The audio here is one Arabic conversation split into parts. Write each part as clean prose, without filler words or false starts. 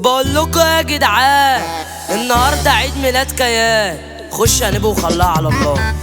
بقول لكم يا جدعان النهارده عيد ميلاد كيان، خش هنبقى وخليها على الله.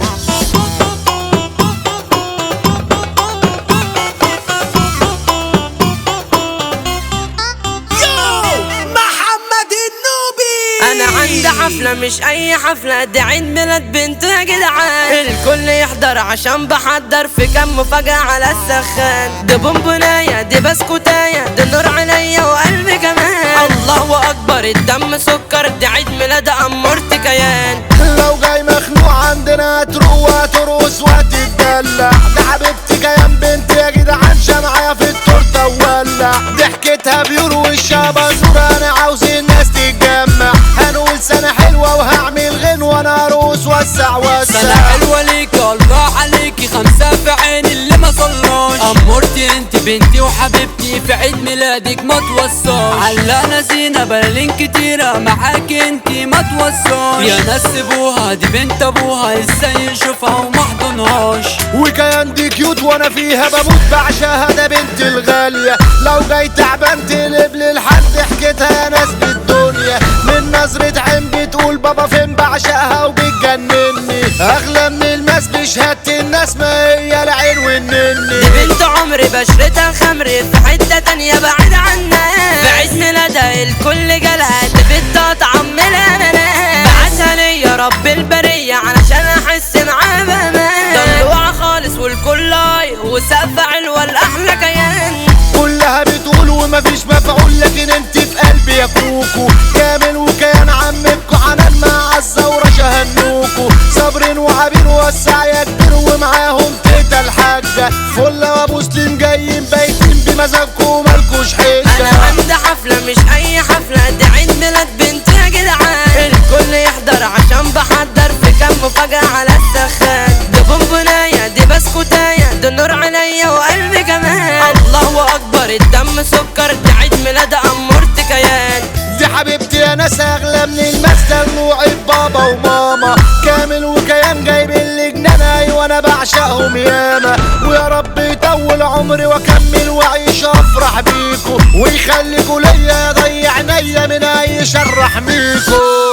انا عندي حفلة مش اي حفلة، دي عيد ميلاد بنت يا جدعان، الكل يحضر عشان بحضر في كام مفاجأة على السخان. دي بونبوناية دي بسكوتاية دي نور عليا وقلبي كمان، الله اكبر الدم سكر، دي عيد ميلاد امورتي كيان. لو جاي مخنوق عندنا تروق ترقص وتتدلع، دي حبيبتي كيان بنت يا جدعان شمعة في التورته وولع، ضحكتها بيور وشها بازورة، انا عاوز الناس تتجمع، هنقول سنة حلوة وهعمل غنوة، انا ارقص وسع وسع. سنة حلوة ليكي الله عليكي، 5 في عيني اللي ما صلاش، امورتي انت بنتي وحبيبتي، في عيد ميلادك ما توصاش، علقنا زينة بلالين كتيرة معاكي انت ما توصاش، يا ناس سيبوها دي بنت ابوها ازاي يشوفها ومحضنهاش. وكيان دي كيوت وانا فيها بموت بعشاها، ده بنت الغالية، لو جاي تعبان تقلب للحد حكيتها يا ناس بالدنيا، من نظرة عين بتقول بابا فين بعشقها وبتجنني، اغلى من الماس بشهادة الناس ما هي العين والنني. دي بنت عمري بشرتها خمري في حتة تانية بعيد عنها، في عيد ميلادها الكل جالها، دي بنت اتعملها انا بعتها ليا رب البرية علشان احس معاها بامان، دلوعة خالص والكل هاي وسقف علوة الاحلى كيان، كلها بتقول ومفيش مفعول لكن انت في قلبي يا كوكو، كامل وكيان عمكو حنان مع عزة ورشا هنوكو، صابرين وعابين وسع يا كبير ومعاهم تيتا الحاجة، فلة وابو سليم جايين بايتين بمزاجكو مالكوش حجة. انا عندي حفلة مش اي حفلة، دي عيد ميلاد بنت يا جدعان، الكل يحضر عشان بحضر في كام مفاجأة على السخان. دي بونبوناية دي بسكوتاية دي نور عليا وقلبي كمان، الله اكبر الدم سكر، دي عيد ميلاد امورتي كيان. دي حبيبتي يا ناس اغلى من الماس، دلوعي بابا وماما، كامل وكيان جايبين لي جنان، ايوه انا بعشقهم ياما، ويا رب يطول عمري واكمل واعيش افرح بيكو، ويخليكوا ليا يضيع عينيا من اي شر احميكو.